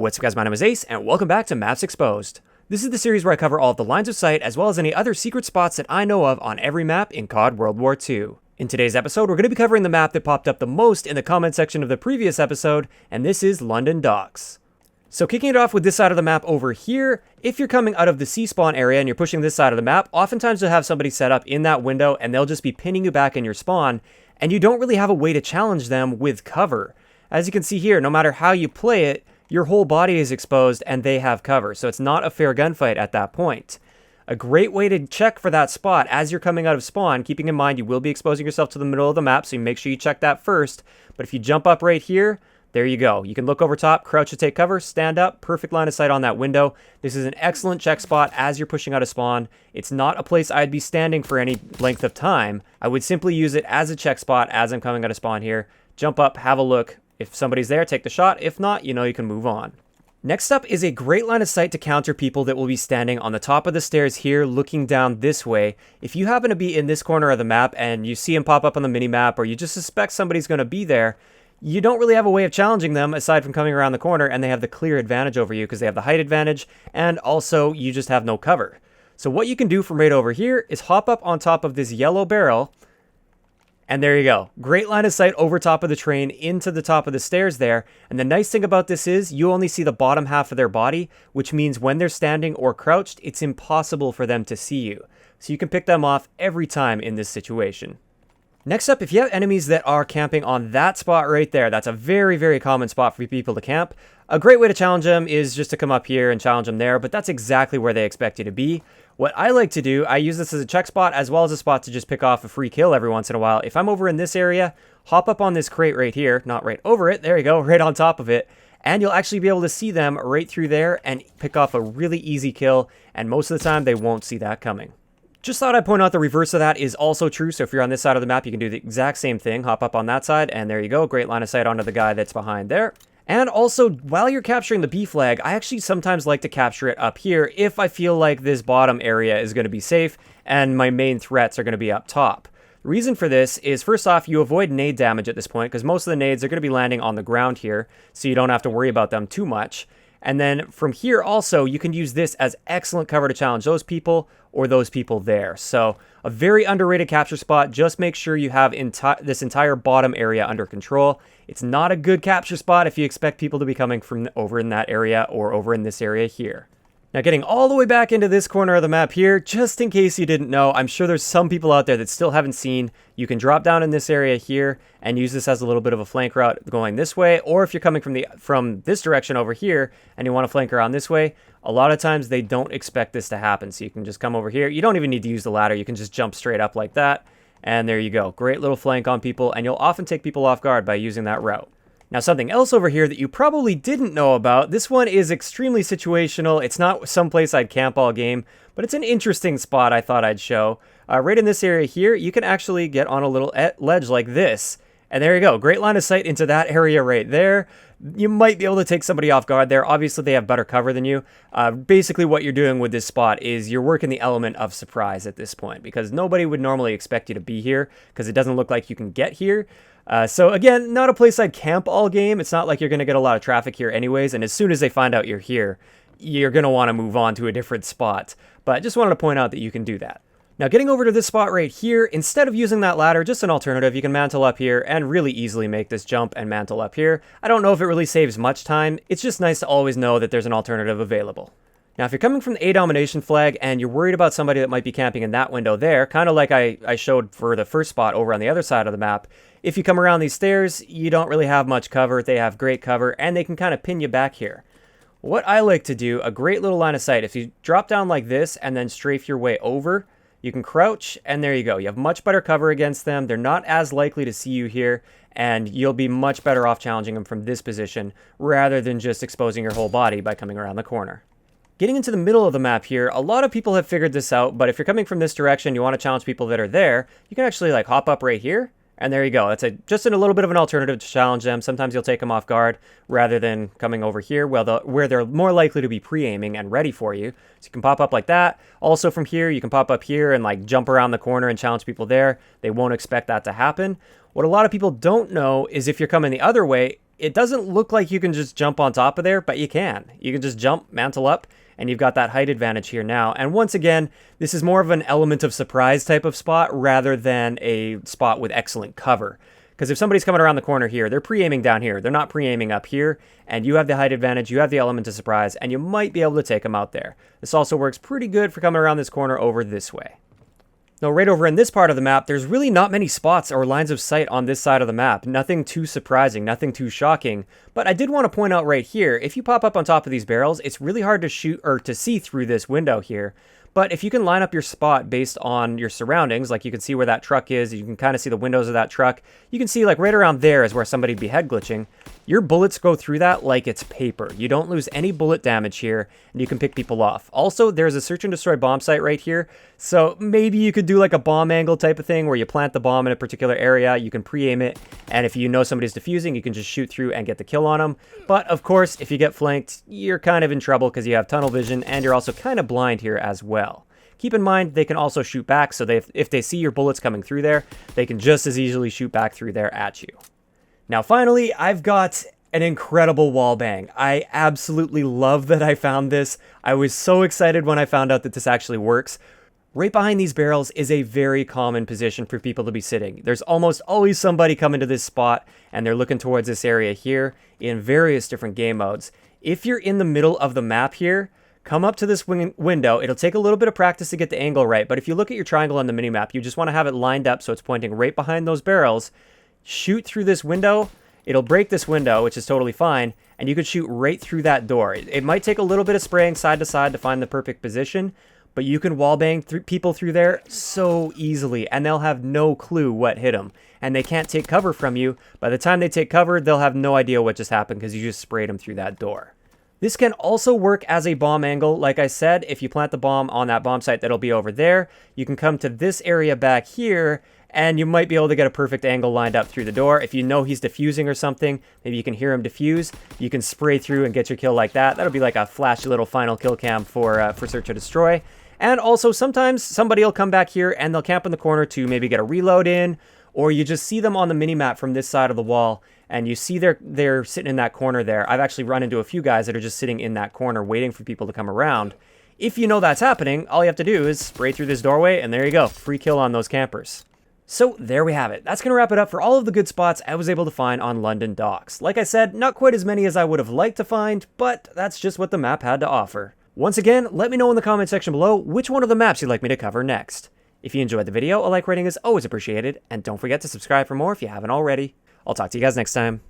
What's up guys, my name is Ace, and welcome back to Maps Exposed. This is the series where I cover all of the lines of sight as well as any other secret spots that I know of on every map in CoD World War II. In today's episode, we're going to be covering the map that popped up the most in the comment section of the previous episode, and this is London Docks. So kicking it off with this side of the map over here, if you're coming out of the C-spawn area and you're pushing this side of the map, oftentimes you'll have somebody set up in that window and they'll just be pinning you back in your spawn, and you don't really have a way to challenge them with cover. As you can see here, no matter how you play it, your whole body is exposed and they have cover, so it's not a fair gunfight at that point. A great way to check for that spot as you're coming out of spawn, keeping in mind you will be exposing yourself to the middle of the map, so you make sure you check that first. But if you jump up right here, there you go. You can look over top, crouch to take cover, stand up, perfect line of sight on that window. This is an excellent check spot as you're pushing out of spawn. It's not a place I'd be standing for any length of time. I would simply use it as a check spot as I'm coming out of spawn here. Jump up, have a look. If somebody's there, take the shot. If not, you know you can move on. Next up is a great line of sight to counter people that will be standing on the top of the stairs here looking down this way. If you happen to be in this corner of the map and you see them pop up on the mini-map or you just suspect somebody's going to be there, you don't really have a way of challenging them aside from coming around the corner, and they have the clear advantage over you because they have the height advantage, and also you just have no cover. So what you can do from right over here is hop up on top of this yellow barrel, and there you go. Great line of sight over top of the train into the top of the stairs there. And the nice thing about this is you only see the bottom half of their body, which means when they're standing or crouched, it's impossible for them to see you. So you can pick them off every time in this situation. Next up, if you have enemies that are camping on that spot right there, that's a very, very common spot for people to camp. A great way to challenge them is just to come up here and challenge them there, but that's exactly where they expect you to be. What I like to do, I use this as a check spot as well as a spot to just pick off a free kill every once in a while. If I'm over in this area, hop up on this crate right here, not right over it, there you go, right on top of it, and you'll actually be able to see them right through there and pick off a really easy kill, and most of the time they won't see that coming. Just thought I'd point out the reverse of that is also true, so if you're on this side of the map, you can do the exact same thing, hop up on that side, and there you go, great line of sight onto the guy that's behind there. And also, while you're capturing the B flag, I actually sometimes like to capture it up here if I feel like this bottom area is going to be safe and my main threats are going to be up top. The reason for this is, first off, you avoid nade damage at this point because most of the nades are going to be landing on the ground here, so you don't have to worry about them too much. And then from here also, you can use this as excellent cover to challenge those people or those people there. So a very underrated capture spot. Just make sure you have this entire bottom area under control. It's not a good capture spot if you expect people to be coming from over in that area or over in this area here. Now getting all the way back into this corner of the map here, just in case you didn't know, I'm sure there's some people out there that still haven't seen, you can drop down in this area here and use this as a little bit of a flank route going this way, or if you're coming from this direction over here and you want to flank around this way, a lot of times they don't expect this to happen, so you can just come over here. You don't even need to use the ladder, you can just jump straight up like that, and there you go. Great little flank on people, and you'll often take people off guard by using that route. Now something else over here that you probably didn't know about, this one is extremely situational. It's not someplace I'd camp all game, but it's an interesting spot I thought I'd show. Right in this area here, you can actually get on a little ledge like this. And there you go, great line of sight into that area right there. You might be able to take somebody off guard there. Obviously they have better cover than you. Basically what you're doing with this spot is you're working the element of surprise at this point, because nobody would normally expect you to be here because it doesn't look like you can get here. So again, not a place I'd camp all game. It's not like you're going to get a lot of traffic here anyways, and as soon as they find out you're here, you're going to want to move on to a different spot. But I just wanted to point out that you can do that. Now getting over to this spot right here, instead of using that ladder, just an alternative, you can mantle up here and really easily make this jump and mantle up here. I don't know if it really saves much time. It's just nice to always know that there's an alternative available. Now, if you're coming from the A domination flag and you're worried about somebody that might be camping in that window there, kind of like I showed for the first spot over on the other side of the map, if you come around these stairs, you don't really have much cover. They have great cover, and they can kind of pin you back here. What I like to do, a great little line of sight, if you drop down like this and then strafe your way over, you can crouch, and there you go. You have much better cover against them. They're not as likely to see you here, and you'll be much better off challenging them from this position rather than just exposing your whole body by coming around the corner. Getting into the middle of the map here, a lot of people have figured this out, but if you're coming from this direction, you want to challenge people that are there, you can actually like hop up right here, and there you go. That's just a little bit of an alternative to challenge them. Sometimes you'll take them off guard rather than coming over here where they're more likely to be pre-aiming and ready for you. So you can pop up like that. Also from here, you can pop up here and like jump around the corner and challenge people there. They won't expect that to happen. What a lot of people don't know is if you're coming the other way, It doesn't look like you can just jump on top of there, but you can. You can just jump, mantle up, and you've got that height advantage here now. And once again, this is more of an element of surprise type of spot rather than a spot with excellent cover. Because if somebody's coming around the corner here, they're pre-aiming down here. They're not pre-aiming up here, and you have the height advantage, you have the element of surprise, and you might be able to take them out there. This also works pretty good for coming around this corner over this way. Now, right over in this part of the map, there's really not many spots or lines of sight on this side of the map. Nothing too surprising, nothing too shocking. But I did want to point out right here, if you pop up on top of these barrels, it's really hard to shoot or to see through this window here. But if you can line up your spot based on your surroundings, like you can see where that truck is, you can kind of see the windows of that truck, you can see like right around there is where somebody'd be head glitching. Your bullets go through that like it's paper. You don't lose any bullet damage here, and you can pick people off. Also, there's a search and destroy bomb site right here, so maybe you could do like a bomb angle type of thing where you plant the bomb in a particular area, you can pre-aim it, and if you know somebody's defusing, you can just shoot through and get the kill on them. But of course, if you get flanked, you're kind of in trouble because you have tunnel vision, and you're also kind of blind here as well. Keep in mind, they can also shoot back, so if they see your bullets coming through there, they can just as easily shoot back through there at you. Now finally, I've got an incredible wall bang. I absolutely love that I found this. I was so excited when I found out that this actually works. Right behind these barrels is a very common position for people to be sitting. There's almost always somebody coming to this spot, and they're looking towards this area here in various different game modes. If you're in the middle of the map here, come up to this window. It'll take a little bit of practice to get the angle right, but if you look at your triangle on the minimap, you just want to have it lined up so it's pointing right behind those barrels. Shoot through this window. It'll break this window, which is totally fine, and you could shoot right through that door. It might take a little bit of spraying side to side to find the perfect position, but you can wallbang people through there so easily, and they'll have no clue what hit them. And they can't take cover from you. By the time they take cover, they'll have no idea what just happened because you just sprayed them through that door. This can also work as a bomb angle. Like I said, if you plant the bomb on that bomb site that'll be over there, you can come to this area back here, and you might be able to get a perfect angle lined up through the door. If you know he's defusing or something, maybe you can hear him defuse, you can spray through and get your kill like that. That'll be like a flashy little final kill cam for Search or Destroy. And also, sometimes somebody will come back here and they'll camp in the corner to maybe get a reload in, or you just see them on the minimap from this side of the wall, and you see they're sitting in that corner there. I've actually run into a few guys that are just sitting in that corner waiting for people to come around. If you know that's happening, all you have to do is spray through this doorway, and there you go. Free kill on those campers. So there we have it. That's going to wrap it up for all of the good spots I was able to find on London docks. Like I said, not quite as many as I would have liked to find, but that's just what the map had to offer. Once again, let me know in the comment section below which one of the maps you'd like me to cover next. If you enjoyed the video, a like rating is always appreciated, and don't forget to subscribe for more if you haven't already. I'll talk to you guys next time.